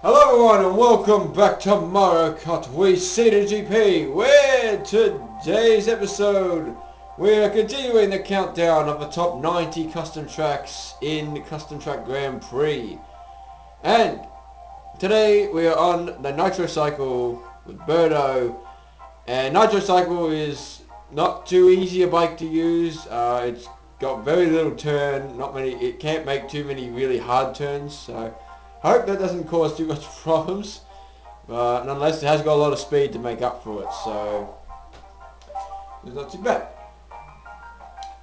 Hello everyone and welcome back to Mario Kart Wii CTGP, where today's episode we are continuing the countdown of the top 90 custom tracks in the Custom Track Grand Prix. And today we are on the Nitro Cycle with Birdo, and Nitro Cycle is not too easy a bike to use. It's got very little turn, it can't make too many really hard turns, so I hope that doesn't cause too much problems, nonetheless it has got a lot of speed to make up for it, so it's not too bad.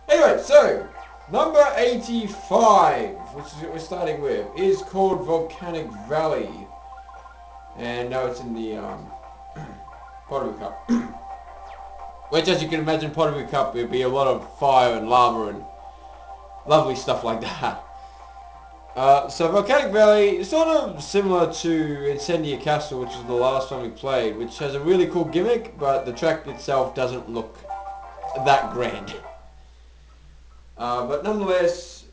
Anyway, so number 85, which is what we're starting with, is called Volcanic Valley, and now it's in the Pottery Cup, which, as you can imagine, Pottery Cup would be a lot of fire and lava and lovely stuff like that. So Volcanic Valley is sort of similar to Incendia Castle, which is the last one we played, which has a really cool gimmick, but the track itself doesn't look that grand. But nonetheless,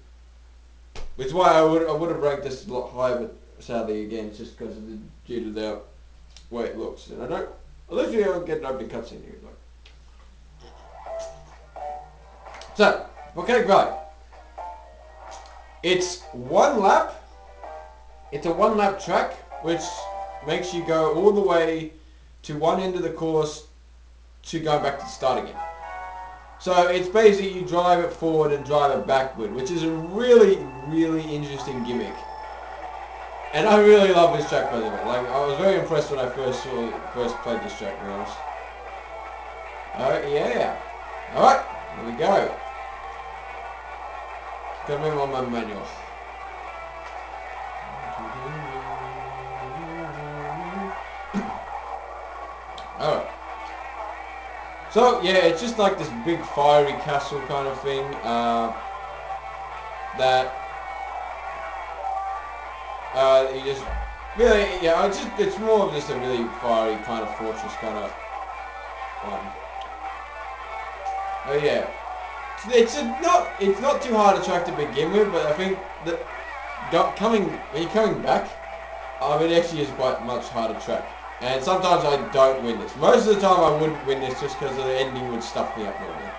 which is why I would have ranked this a lot higher, but sadly again, it's just because of due to the way it looks. And at least we don't get an opening cutscene here. So, Volcanic Valley. It's one lap. It's a one-lap track, which makes you go all the way to one end of the course to go back to the start again. So it's basically you drive it forward and drive it backward, which is a really, really interesting gimmick. And I really love this track, by the way. Like, I was very impressed when I first played this track, to be honest. Oh yeah. All right, here we go. Gotta move on my manual. Alright. So, yeah, it's just like this big fiery castle kind of thing. That you just really, yeah, it's more of just a really fiery kind of fortress kind of one. Oh yeah. It's not too hard a track to begin with, but I think that when you're coming back, it actually is quite a much harder track. And sometimes I don't win this. Most of the time I wouldn't win this just because the ending would stuff me up a little bit.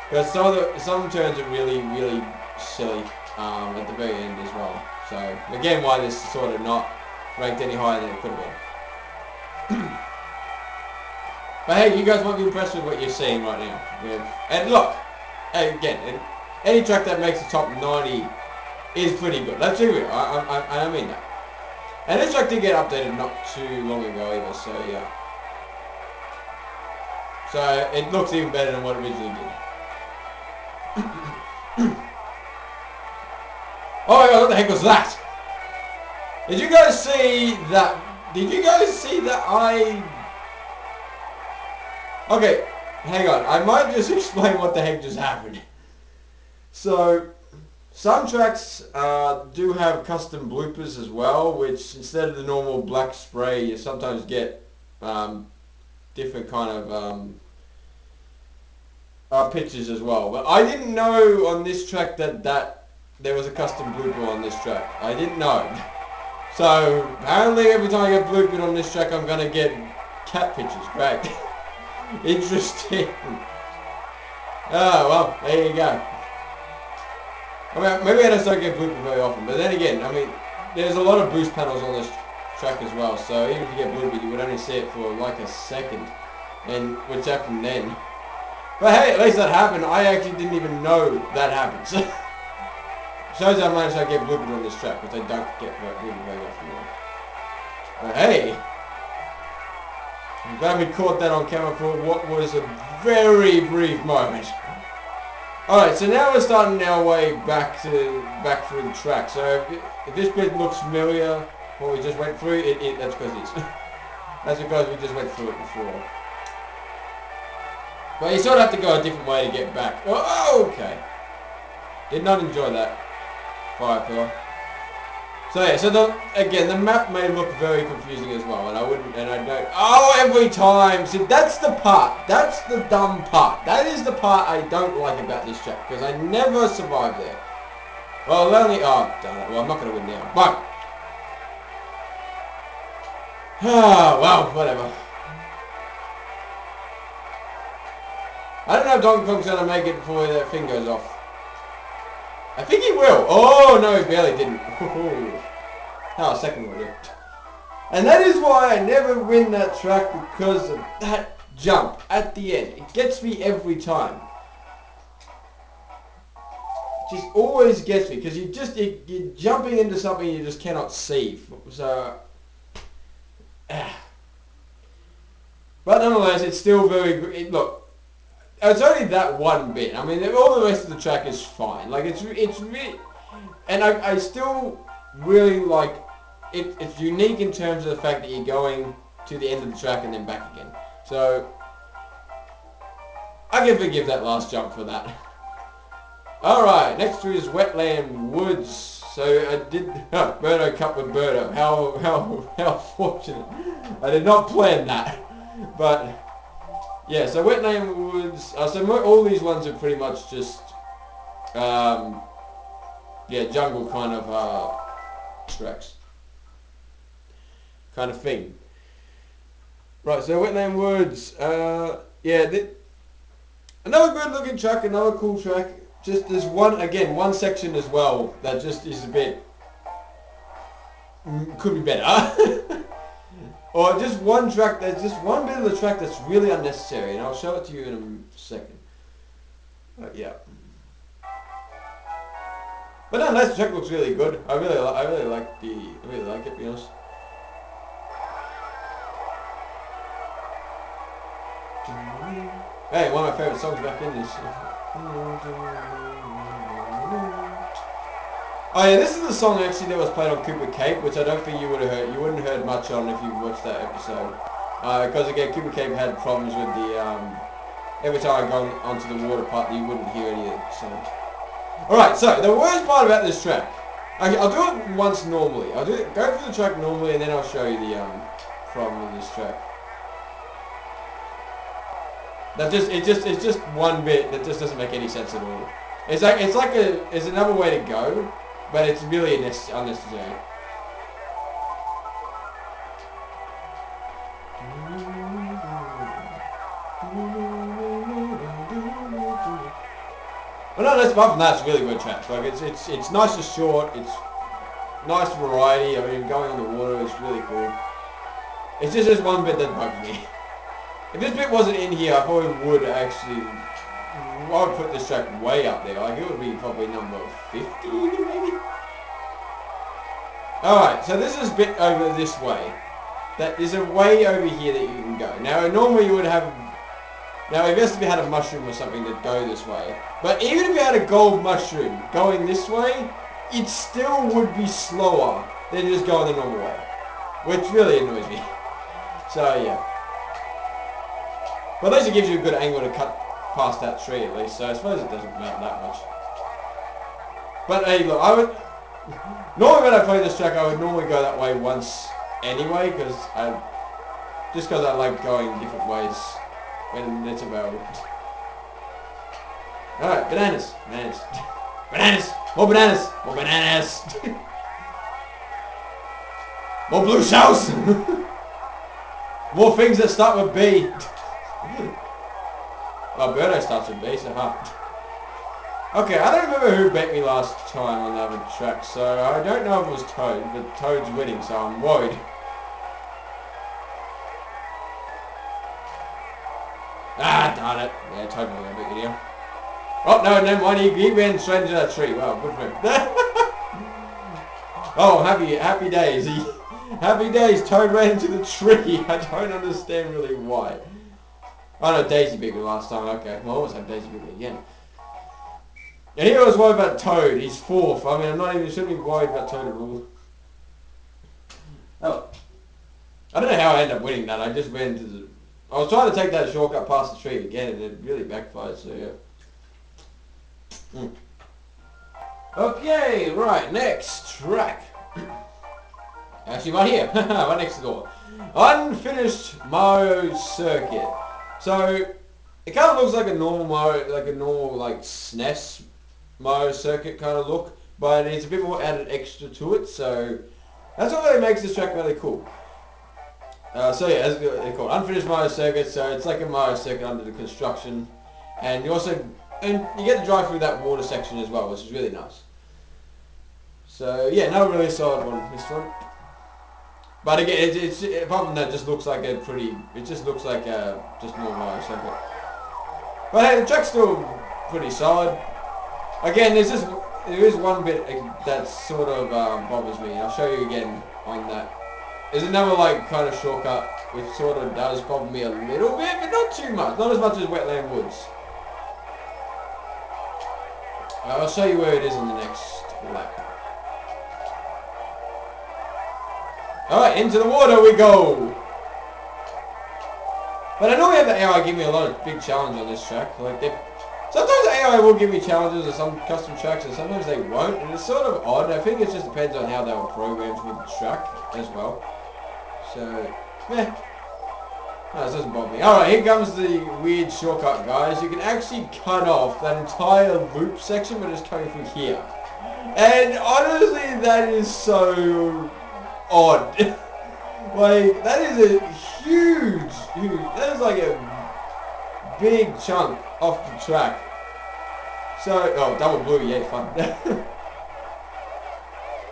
Because some turns are really, really silly at the very end as well. So again, why this is sort of not ranked any higher than it could have been. But hey, you guys might be impressed with what you're seeing right now. And look, again, any track that makes the top 90 is pretty good. Let's do it. I mean that. And this track did get updated not too long ago either, so yeah. So it looks even better than what it originally did. Oh my god, what the heck was that? Did you guys see that? Okay, hang on. I might just explain what the heck just happened. So, some tracks do have custom bloopers as well, which instead of the normal black spray, you sometimes get different kind of pictures as well. But I didn't know on this track that there was a custom blooper on this track. I didn't know. So, apparently every time I get bloopered on this track, I'm going to get cat pictures. Great. Interesting. Oh, well, there you go. I mean, maybe I just don't get bloopered very often, but then again, I mean, there's a lot of boost panels on this track as well, so even if you get bloopered, you would only see it for like a second, and which happened then. But hey, at least that happened. I actually didn't even know that happened. So shows how much I get bloopered on this track, which I don't get bloopered very often. But hey, I'm glad we caught that on camera for what was a very brief moment. Alright, so now we're starting our way back through the track. So if this bit looks familiar, what we just went through, that's because it is. That's because we just went through it before. But you sort of have to go a different way to get back. Oh, okay. Did not enjoy that. Fire pillar. So yeah, so again, the map may look very confusing as well, and I don't, oh, every time, see, that's the dumb part, that is the part I don't like about this track, because I never survived there. Well, only, oh, darn it, well, I'm not going to win now, but Ah, well, whatever. I don't know if Donkey Kong's gonna make it before that thing goes off. I think he will. Oh no, he barely didn't. Oh, second one. And that is why I never win that track, because of that jump at the end. It gets me every time. It just always gets me, because you're jumping into something you just cannot see. So, but nonetheless, it's still very good. Look. It's only that one bit. I mean, all the rest of the track is fine. Like, it's really... And I still really like... It's unique in terms of the fact that you're going to the end of the track and then back again. So, I can forgive that last jump for that. Alright, next is Wetland Woods. So, I did... Birdo Cup with Birdo. How fortunate. I did not plan that. But... Yeah, so Wetland Woods, so all these ones are pretty much just, yeah, jungle kind of tracks. Kind of thing. Right, so Wetland Woods, yeah, another good looking track, another cool track. Just there's one section as well that just is a bit, could be better. Or just one track, there's just one bit of the track that's really unnecessary, and I'll show it to you in a second. Yeah. But nonetheless, the track looks really good. I really like it, to be honest. Hey, one of my favourite songs back in this. Oh yeah, this is the song actually that was played on Cooper Cape, which I don't think you would have heard. You wouldn't have heard much on if you watched that episode, because again, Cooper Cape had problems with the every time I go onto the water part, you wouldn't hear any of the songs. All right, so the worst part about this track, okay, I'll do it once normally. I'll go through the track normally, and then I'll show you the problem with this track. It's just one bit that just doesn't make any sense at all. It's another way to go. But it's really unnecessary. But no, apart from that, it's a really good track. Like it's nice and short. It's nice variety. I mean, going on the water is really cool. It's just this one bit that bugged me. If this bit wasn't in here, I probably would actually. I would put this track way up there. Like, it would be probably number 50 even, maybe? Alright, so this is a bit over this way. There's a way over here that you can go. Now, normally you would have... Now, if you had a mushroom or something that go this way. But even if you had a gold mushroom going this way, it still would be slower than just going the normal way. Which really annoys me. So, yeah. But at least it gives you a good angle to cut past that tree at least, so I suppose it doesn't matter that much. But hey, look, normally when I play this track, I would normally go that way once anyway, because I like going different ways when it's available. Alright, bananas. Bananas! More bananas! More bananas! More blue shells! More things that start with B. Oh, Birdo starts with B, so Okay, I don't remember who beat me last time on the other track, so I don't know if it was Toad, but Toad's winning, so I'm worried. Ah, darn it. Yeah, Toad will beat me here. Oh, no, never mind, he ran straight into that tree. Wow, good for him. Oh, happy days. Happy days, Toad ran into the tree. I don't understand really why. Oh no, Daisy beat me last time, okay. Well, I always have Daisy beat me again. And here I was worried about Toad, he's fourth. I mean, shouldn't be worried about Toad at all. Oh. I don't know how I ended up winning that, I just went into the... I was trying to take that shortcut past the tree again, and it really backfired, so yeah. Okay, right, next track. Actually, right here, right next door. Unfinished Mario Circuit. So, it kind of looks like a normal Mario, like SNES Mario Circuit kind of look, but it's a bit more added extra to it, so that's what really makes this track really cool. So yeah, as they're called unfinished Mario Circuit. So it's like a Mario Circuit under the construction, and you get to drive through that water section as well, which is really nice. So yeah, no really solid one this one. But again, it's apart from that, it just looks like a pretty. It just looks like just normal Mario Circuit. But hey, the track's still pretty solid. Again, there is one bit that sort of bothers me. I'll show you again on that. There's another like kind of shortcut which sort of does bother me a little bit, but not too much. Not as much as Wetland Woods. I'll show you where it is on the next lap. Alright, into the water we go! But I normally have the AI give me a lot of big challenges on this track. Sometimes the AI will give me challenges on some custom tracks and sometimes they won't. And it's sort of odd. I think it just depends on how they were programmed with the track as well. So, yeah. No, this doesn't bother me. Alright, here comes the weird shortcut, guys. You can actually cut off that entire loop section, but it's coming from here. And honestly, that is so odd. Like, that is a huge, that is like a big chunk off the track. So, oh, double blue, yeah, fun.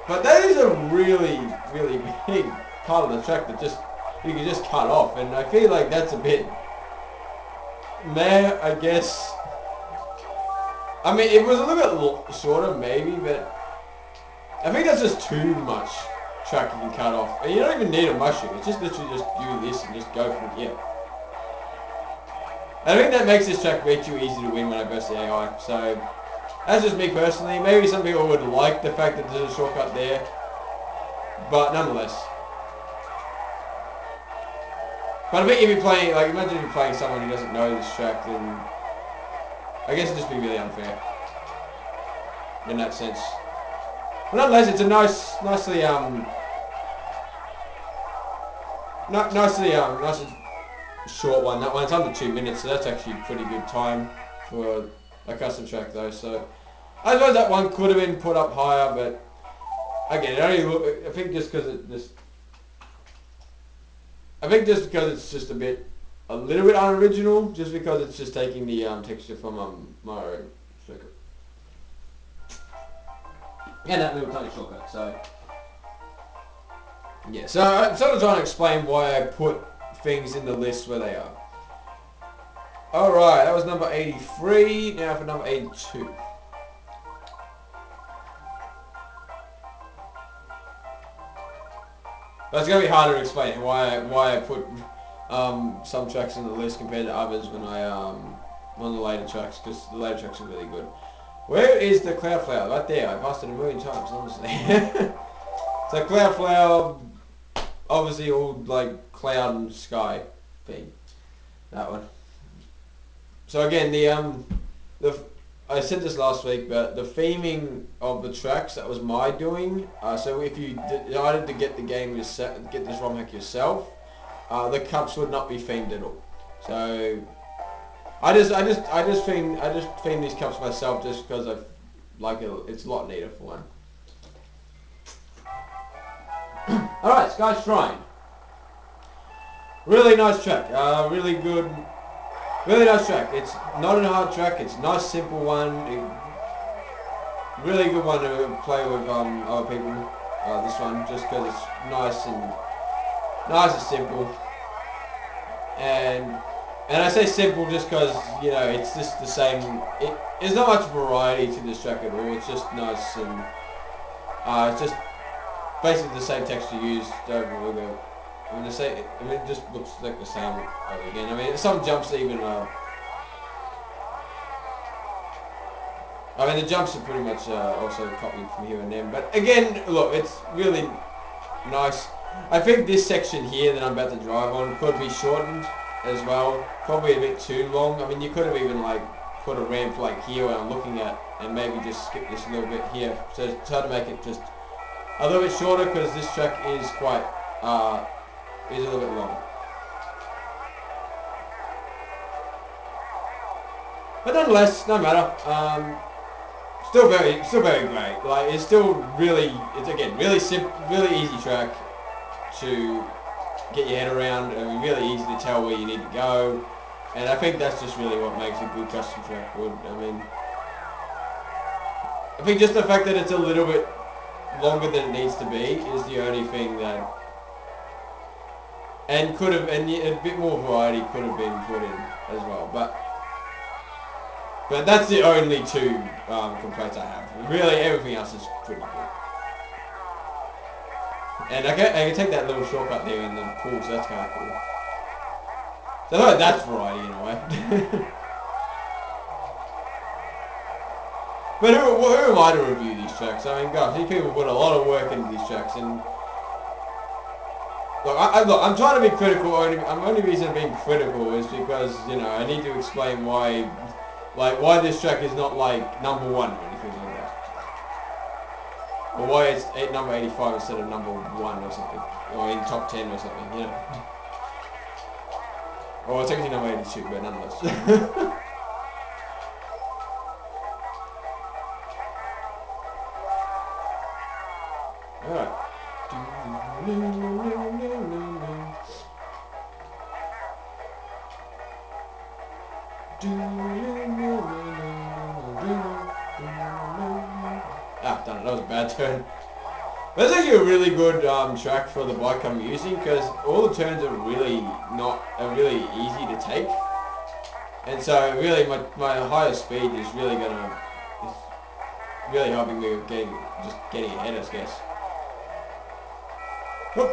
But that is a really, really big part of the track that you can just cut off, and I feel like that's a bit meh, I guess. I mean, it was a little bit shorter, maybe, but I think that's just too much track you can cut off. And you don't even need a mushroom. It's just literally just do this and just go from here. I think that makes this track way too easy to win when I burst the AI. So that's just me personally. Maybe some people would like the fact that there's a shortcut there, but nonetheless. But I think if you're playing, like, imagine if you're playing someone who doesn't know this track, then I guess it'd just be really unfair in that sense. But nonetheless, it's a nicely short one. That one's under 2 minutes, so that's actually pretty good time for a custom track, though. So I suppose that one could have been put up higher, but again, I think just because it's just a little bit unoriginal, just because it's just taking the texture from Mario Circuit. And that little tiny shortcut, so yeah, so I'm sort of trying to explain why I put things in the list where they are. Alright, that was number 83, now for number 82. But it's going to be harder to explain why I put some tracks in the list compared to others when I on the later tracks, because the later tracks are really good. Where is the cloud flower? Right there. I've asked it a million times, honestly. So cloud flower, obviously all like cloud and sky thing. That one. So again, I said this last week, but the theming of the tracks, that was my doing. So if you decided to get the game get this ROM hack yourself, the cups would not be themed at all. So I just theme these cups myself just because I like it. It's a lot neater for one. All right, Sky Shrine. Really nice track. Really good. Really nice track. It's not a hard track. It's a nice, simple one. Really good one to play with other people. This one, just because it's nice and simple. And I say simple just because, you know, it's just the same. There's not much variety to this track at all. It's just nice and it's just basically the same texture used over and over. I mean, it just looks like the same over again. I mean, some jumps even. I mean, the jumps are pretty much also copied from here and there. But again, look, it's really nice. I think this section here that I'm about to drive on could be shortened as well. Probably a bit too long. I mean, you could have even like put a ramp like here where I'm looking at, and maybe just skip this a little bit here. So try to make it just a little bit shorter, because this track is quite is a little bit long. But nonetheless, no matter. Still very great. Like, it's still really, it's again really simple, really easy track to get your head around. Really easy to tell where you need to go. And I think that's just really what makes a good custom track good. I mean, I think just the fact that it's a little bit longer than it needs to be is the only thing that, and a bit more variety could have been put in as well. But that's the only two complaints I have. Really, everything else is pretty good. And I can take that little shortcut there in the pool, so that's kind of cool. So I thought that's variety in a way. But who am I to review these tracks? I mean, gosh, these people put a lot of work into these tracks, and look, I'm trying to be critical. Only reason I'm being critical is because, you know, I need to explain why this track is not like number 1 or anything like that, or why it's number 85 instead of number 1 or something, or in top 10 or something, you know. Or it's actually number 82, but nonetheless. Alright. Ah, done it. That was a bad turn. That's actually a really good track for the bike I'm using, because all the turns are really easy to take, and so really my higher speed is really helping me with getting ahead, I guess. Whoop.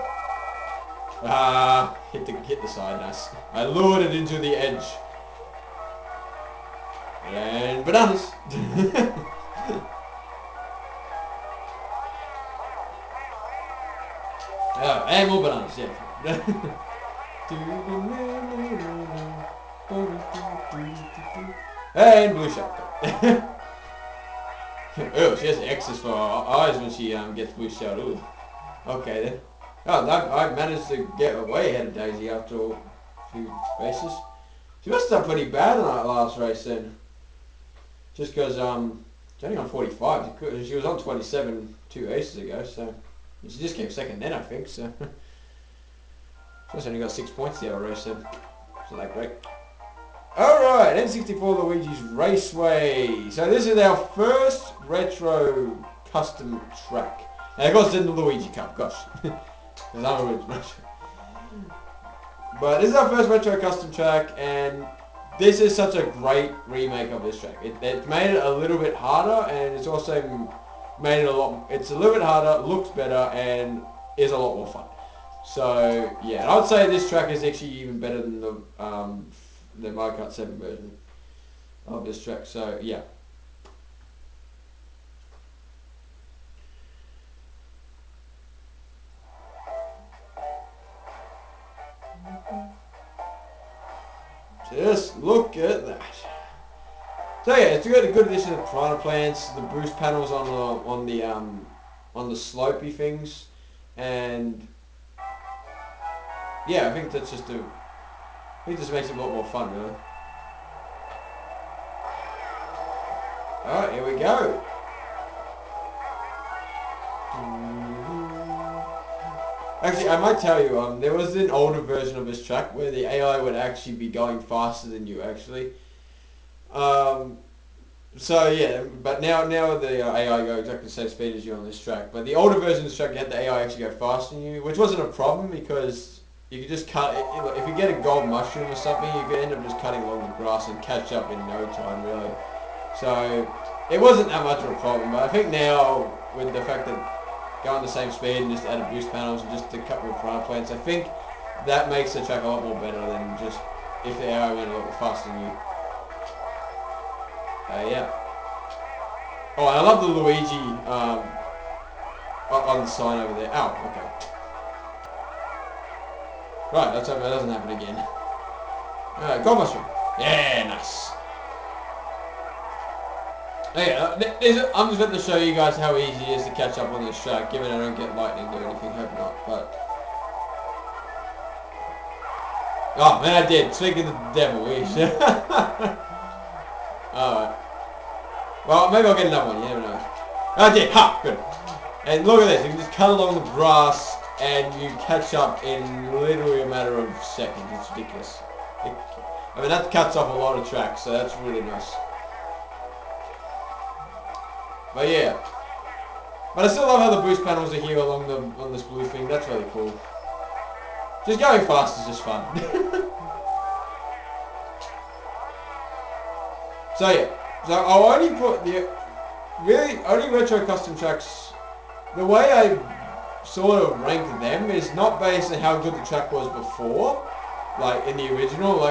Ah, hit the side, nice. I lured it into the edge. And bananas. Oh, and more bananas, yeah. And blue shell. Oh, she has X's for her eyes when she gets blue shell. Ooh. Okay then. Oh, I managed to get way ahead of Daisy after a few races. She must have done pretty bad in that last race then. Just because she's only on 45. She was on 27 2 races ago, so she just came second then, I think. So she's only got 6 points the other race then. So that great. Alright, N64 Luigi's Raceway. So this is our first retro custom track. And of course it's in the Luigi Cup, gosh. Because I'm a original. But this is our first retro custom track, and this is such a great remake of this track. It made it a little bit harder, and it's also made it it's a little bit harder, looks better, and is a lot more fun. So yeah, and I would say this track is actually even better than the Mario Kart 7 version of this track. So yeah. Just look at that. So yeah, it's got a good addition of piranha plants, the boost panels on the slopey things, and yeah, I think that's just it just makes it a lot more fun, really. Alright, here we go. Actually, I might tell you, there was an older version of this track where the AI would actually be going faster than you, actually. So yeah, but now the AI go exactly the same speed as you on this track. But the older version of this track, you had the AI actually go faster than you, which wasn't a problem because you could just cut it. If you get a gold mushroom or something, you could end up just cutting along the grass and catch up in no time, really. So it wasn't that much of a problem. But I think now, with the fact that going the same speed and just added boost panels and just a couple of piranha plants, I think that makes the track a lot more better than just if the AI went a little bit faster than you. Yeah. Oh, and I love the Luigi on the sign over there. Oh, okay. Right, let's hope that doesn't happen again. Alright, gold mushroom. Yeah, nice. Yeah, I'm just going to show you guys how easy it is to catch up on this track, given I don't get lightning or anything, hope not, but... Oh, man, I did. Speaking of the devil, Alright. Well, maybe I'll get another one, you never know. I did! Ha! Good. And look at this, you can just cut along the grass and you catch up in literally a matter of seconds. It's ridiculous. I mean, that cuts off a lot of tracks, so that's really nice. But yeah. But I still love how the boost panels are here on this blue thing. That's really cool. Just going fast is just fun. So yeah. So I'll only put the really only retro custom tracks. The way I sort of rank them is not based on how good the track was before, like in the original.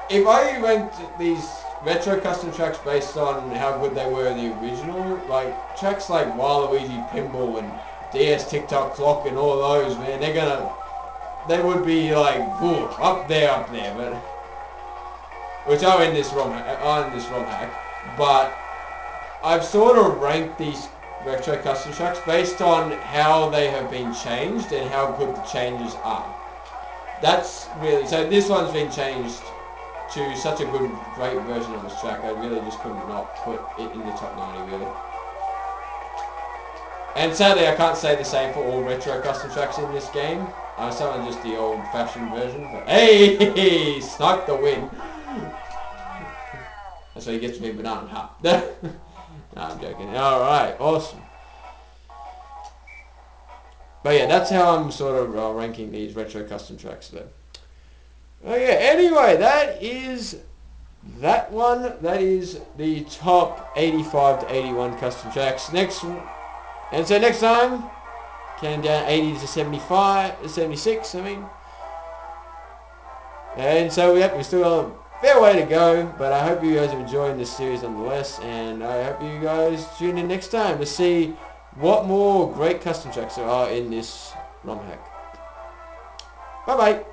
If I ranked these retro custom tracks based on how good they were in the original, like tracks like Waluigi Pinball and DS TikTok Clock and all those, man, they would be like, ooh, up there, but which are in this ROM hack, but I've sort of ranked these retro custom tracks based on how they have been changed and how good the changes are. That's really, so this one's been changed to such a great version of this track. I really just couldn't not put it in the top 90 really. And sadly I can't say the same for all retro custom tracks in this game. Some are just the old fashioned version, but hey, snipe the win. That's how he gets me banana hut. No, I'm joking. Alright, awesome. But yeah, that's how I'm sort of ranking these retro custom tracks though. Oh yeah, anyway, that is that one. That is the top 85 to 81 custom tracks. And so next time, count down 80 to 76, I mean. And so we still have a fair way to go, but I hope you guys are enjoying this series nonetheless, and I hope you guys tune in next time to see what more great custom tracks there are in this ROM hack. Bye bye.